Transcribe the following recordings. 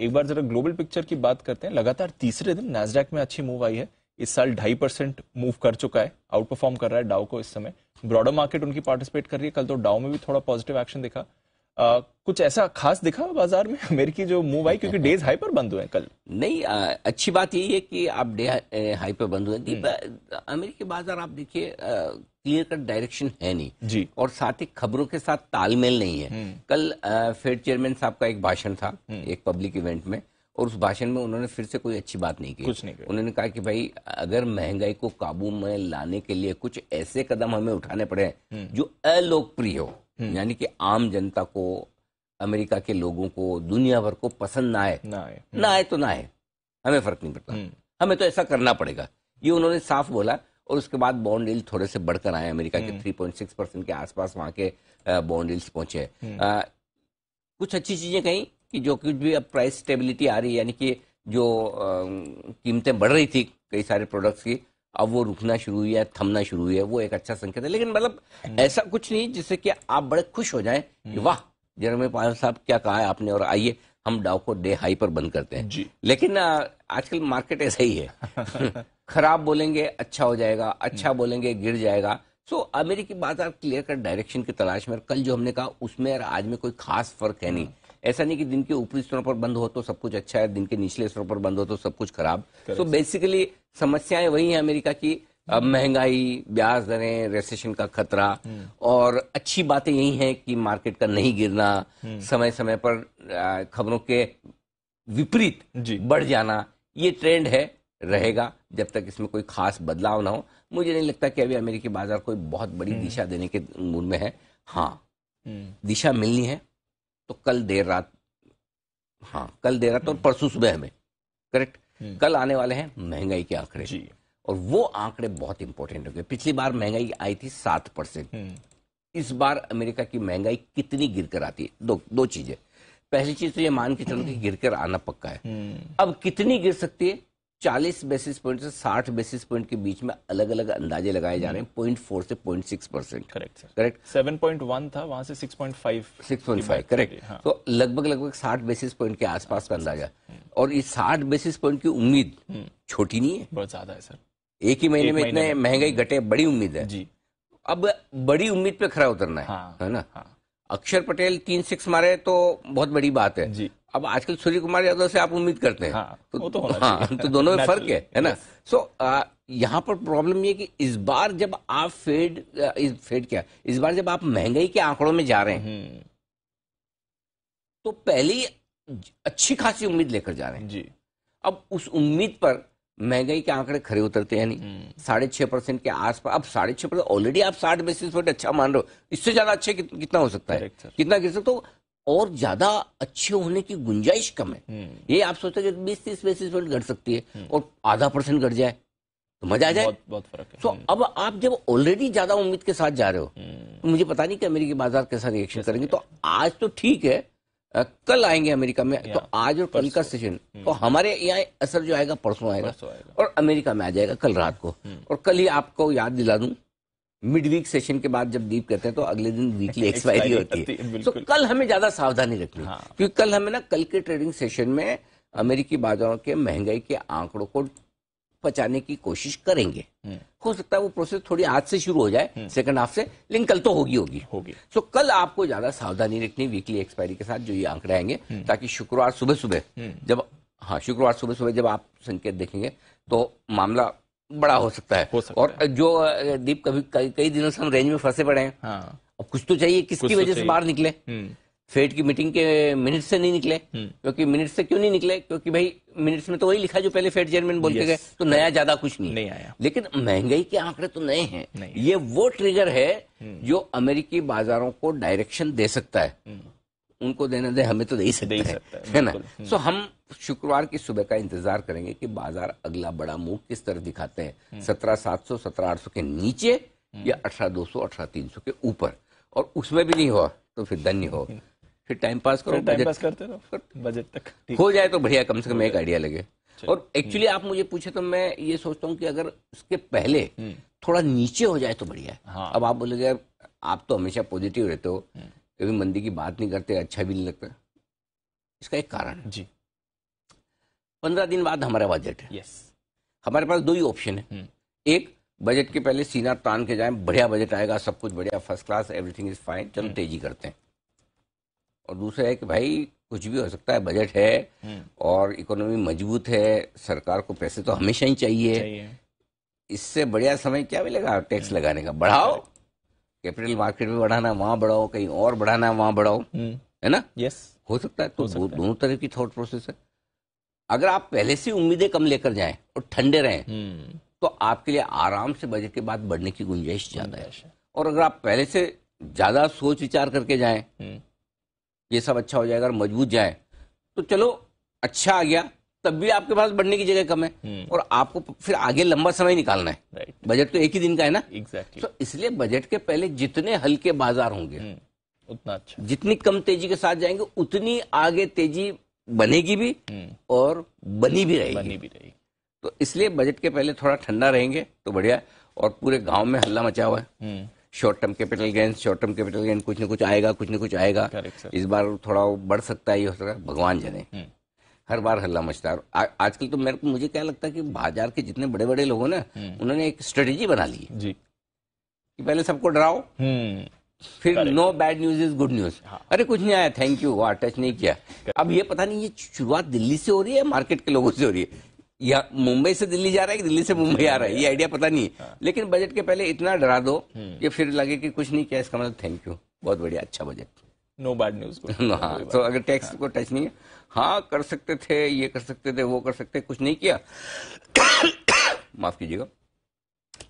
एक बार जरा global picture की बात करते हैं। लगातार तीसरे दिन नैस्डैक में अच्छी मूव आई है। इस साल 2.5% मूव कर चुका है, आउट परफॉर्म कर रहा है डाउ को इस समय। ब्रॉडर मार्केट उनकी पार्टिसिपेट कर रही है। कल तो डाउ में भी थोड़ा पॉजिटिव एक्शन दिखा। कुछ ऐसा खास दिखा बाजार में अमेरिकी जो मूव आई, क्योंकि डेज हाई पर बंद हुए हैं कल? नहीं, अच्छी बात यही है कि आप डे हाई पे बंद हुए। अमेरिकी बाजार आप देखिए, क्लियर कट डायरेक्शन है नहीं जी, और साथ ही खबरों के साथ तालमेल नहीं है। कल फेड चेयरमैन साहब का एक भाषण था एक पब्लिक इवेंट में, और उस भाषण में उन्होंने फिर से कोई अच्छी बात नहीं की। कुछ नहीं उन्होंने कहा कि भाई, अगर महंगाई को काबू में लाने के लिए कुछ ऐसे कदम हमें उठाने पड़े जो अलोकप्रिय हो, यानी कि आम जनता को, अमेरिका के लोगों को, दुनिया भर को पसंद ना आए तो ना आए, हमें फर्क नहीं पड़ता, हमें तो ऐसा करना पड़ेगा, ये उन्होंने साफ बोला। और उसके बाद बॉन्ड यील्ड थोड़े से बढ़कर आए, अमेरिका के 3.6% के आसपास वहां के बॉन्ड यील्ड्स पहुंचे। कुछ अच्छी चीजें कहीं कि जो कुछ भी अब प्राइस स्टेबिलिटी आ रही है, यानी कि जो कीमतें बढ़ रही थी कई सारे प्रोडक्ट्स की, अब वो रुकना शुरू हुई है, थमना शुरू हुई है, वो एक अच्छा संकेत है। लेकिन मतलब ऐसा कुछ नहीं जिससे कि आप बड़े खुश हो जाएं कि वाह जेरेमी पायल साहब क्या कहा है आपने, और आइए हम डाउ को डे हाई पर बंद करते हैं जी। लेकिन आजकल मार्केट ऐसा ही है खराब बोलेंगे अच्छा हो जाएगा, अच्छा बोलेंगे गिर जाएगा। सो अमेरिकी बाजार क्लियर कट डायरेक्शन की तलाश में, कल जो हमने कहा उसमें और आज में कोई खास फर्क है नहीं। ऐसा नहीं कि दिन के ऊपरी स्तरों पर बंद हो तो सब कुछ अच्छा है, दिन के निचले स्तरों पर बंद हो तो सब कुछ खराब। सो बेसिकली समस्याएं वही हैं अमेरिका की, महंगाई, ब्याज दरें, रिसेशन का खतरा, और अच्छी बातें यही हैं कि मार्केट का नहीं गिरना, समय समय पर खबरों के विपरीत बढ़ जाना, ये ट्रेंड है, रहेगा जब तक इसमें कोई खास बदलाव ना हो। मुझे नहीं लगता कि अभी अमेरिकी बाजार कोई बहुत बड़ी दिशा देने के मूड में है। हाँ, दिशा मिलनी है तो कल देर रात, और परसों सुबह हमें, करेक्ट, कल आने वाले हैं महंगाई के आंकड़े जी। और वो आंकड़े बहुत इंपॉर्टेंट हो गए। पिछली बार महंगाई आई थी 7%, इस बार अमेरिका की महंगाई कितनी गिरकर आती है? दो चीजें। पहली चीज तो ये मान के चलो कि गिरकर आना पक्का है। अब कितनी गिर सकती है? 40 बेसिस पॉइंट से 60 बेसिस पॉइंट के बीच में अलग अलग अंदाजे लगाए जा रहे हैं। 0.4 से 0.6%। करेक्ट 7.1 था, वहां से 6.5 करेक्ट। हाँ। तो लगभग 60 बेसिस पॉइंट के आसपास का अंदाजा। और इस 60 बेसिस पॉइंट की उम्मीद छोटी नहीं है, बहुत ज्यादा है सर। एक ही महीने में इतने महंगाई घटे, बड़ी उम्मीद है जी। अब बड़ी उम्मीद पे खरा उतरना है ना। अक्षर पटेल 3 6 मारे तो बहुत बड़ी बात है जी। अब आजकल सूर्य कुमार यादव से आप उम्मीद करते हैं, तो दोनों में फर्क है ना। सो यहाँ पर प्रॉब्लम ये कि इस बार जब आप इस बार जब आप महंगाई के आंकड़ों में जा रहे हैं तो पहले ही अच्छी खासी उम्मीद लेकर जा रहे हैं जी। अब उस उम्मीद पर महंगाई के आंकड़े खरे उतरते हैं नहीं, 6.5% के आसपास। अब 6.5% ऑलरेडी आप 60 बेसिस पॉइंट अच्छा मान रहे हो, इससे ज्यादा अच्छे कितना हो सकता है, कितना गिर सकता हो? और ज्यादा अच्छे होने की गुंजाइश कम है। ये आप सोचते हैं कि 20-30 बेसिस पॉइंट घट सकती है और आधा % घट जाए तो मजा आ जाए, बहुत फर्क है। तो अब आप जब ऑलरेडी ज्यादा उम्मीद के साथ जा रहे हो तो मुझे पता नहीं कि अमेरिकी बाजार कैसा रिएक्शन करेंगे। तो आज तो ठीक है, कल आएंगे अमेरिका में, तो आज और कल का सेशन तो हमारे यहाँ असर जो आएगा परसों आएगा और अमेरिका में आ जाएगा कल रात को। और कल ही आपको याद दिला दूं, मिड वीक सेशन के बाद जब डीप करते हैं तो अगले दिन वीकली एक्सपायरी होती है। तो कल हमें ज्यादा सावधानी रखनी है, क्योंकि कल हमें ना कल के ट्रेडिंग सेशन में अमेरिकी बाजारों के महंगाई के आंकड़ों को पचाने की कोशिश करेंगे। हो सकता है वो प्रोसेस थोड़ी आज से शुरू हो जाए, सेकंड हाफ से, लेकिन कल तो होगी। सो कल आपको ज्यादा सावधानी रखनी वीकली एक्सपायरी के साथ जो ये आंकड़े आएंगे, ताकि शुक्रवार सुबह सुबह जब आप संकेत देखेंगे तो मामला बड़ा हो सकता है। और जो दीप कई दिनों से हम रेंज में फंसे पड़े हैं। अब कुछ तो चाहिए, किसकी वजह से बाहर निकले? फेड की मीटिंग के मिनट से नहीं निकले। क्योंकि मिनट से क्यों नहीं निकले? क्योंकि भाई मिनट्स में तो वही लिखा जो पहले फेड चेयरमैन बोल के गए, तो नया ज्यादा कुछ नहीं आया। लेकिन महंगाई के आंकड़े तो नए हैं। ये वो ट्रिगर है जो अमेरिकी बाजारों को डायरेक्शन दे सकता है। उनको देने दे, हमें तो दे ही सकता है ना। सो हम शुक्रवार की सुबह का इंतजार करेंगे कि बाजार अगला बड़ा मूव किस तरह दिखाते हैं, 17,700 17,800 के नीचे या 18,200 18,300 के ऊपर। और उसमें भी नहीं हुआ तो फिर धन्य हो, फिर टाइम पास करो, टाइम पास करते रहो, बजट तक हो जाए तो बढ़िया, कम से कम एक आइडिया लगे। और एक्चुअली आप मुझे पूछे तो मैं ये सोचता हूँ कि अगर उसके पहले थोड़ा नीचे हो जाए तो बढ़िया है। अब आप बोलोगे आप तो हमेशा पॉजिटिव रहते हो, कभी मंदी की बात नहीं करते, अच्छा भी नहीं लगता। इसका एक कारण जी, 15 दिन बाद हमारा बजट है। हमारे पास दो ही ऑप्शन है, एक बजट के पहले सीना तान के जाएं, बढ़िया बजट आएगा, सब कुछ बढ़िया, first class, everything is fine, चलो तेजी करते हैं। और दूसरा है कि भाई कुछ भी हो सकता है, बजट है और इकोनॉमी मजबूत है, सरकार को पैसे तो हमेशा ही चाहिए। इससे बढ़िया समय क्या मिलेगा टैक्स लगाने का? बढ़ाओ, कैपिटल मार्केट में बढ़ाना वहां बढ़ाओ, कहीं और बढ़ाना वहां बढ़ाओ, है ना? हो सकता है। तो दोनों तरह की थॉट प्रोसेस है। अगर आप पहले से उम्मीदें कम लेकर जाएं और ठंडे रहें तो आपके लिए आराम से बजट के बाद बढ़ने की गुंजाइश ज्यादा है। और अगर आप पहले से ज्यादा सोच विचार करके जाएं, ये सब अच्छा हो जाएगा और मजबूत जाए, तो चलो अच्छा आ गया, तब भी आपके पास बढ़ने की जगह कम है और आपको फिर आगे लंबा समय निकालना है। बजट तो एक ही दिन का है ना। एग्जैक्टली। तो इसलिए बजट के पहले जितने हल्के बाजार होंगे उतना अच्छा, जितनी कम तेजी के साथ जाएंगे उतनी आगे तेजी बनेगी भी और बनी भी रहेगी। तो इसलिए बजट के पहले थोड़ा ठंडा रहेंगे तो बढ़िया। और पूरे गांव में हल्ला मचा हुआ है, शॉर्ट टर्म कैपिटल गेन, कुछ न कुछ आएगा। इस बार थोड़ा बढ़ सकता है, ये हो सकता है, भगवान जाने। हर बार हल्ला मचता है। आजकल तो मुझे क्या लगता है कि बाजार के जितने बड़े बड़े लोग हैं ना, उन्होंने एक स्ट्रेटेजी बना ली जी कि पहले सबको डराओ, फिर no bad news is good news. अरे कुछ नहीं आया, थैंक यू, टच नहीं किया। अब ये पता नहीं ये शुरुआत दिल्ली से हो रही है, मार्केट के लोगों से हो रही है, या मुंबई से दिल्ली जा रहा है कि दिल्ली से मुंबई आ रहा है, ये आइडिया पता नहीं है। लेकिन बजट के पहले इतना डरा दो ये फिर लगे कि कुछ नहीं किया, इसका मतलब थैंक यू, बहुत बढ़िया, अच्छा बजट, नो बैड न्यूज। हाँ, तो अगर टैक्स को टच नहीं है, हाँ कर सकते थे, ये कर सकते थे, वो कर सकते, कुछ नहीं किया, माफ कीजिएगा,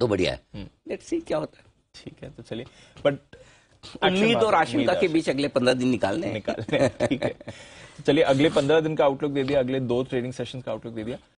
तो बढ़िया है। लेट्स सी क्या होता है। ठीक है, तो चलिए, बट उम्मीद और आशंका के बीच अगले 15 दिन निकालने। ठीक है, चलिए अगले 15 दिन का आउटलुक दे दिया, अगले 2 ट्रेडिंग सेशंस का आउटलुक दे दिया।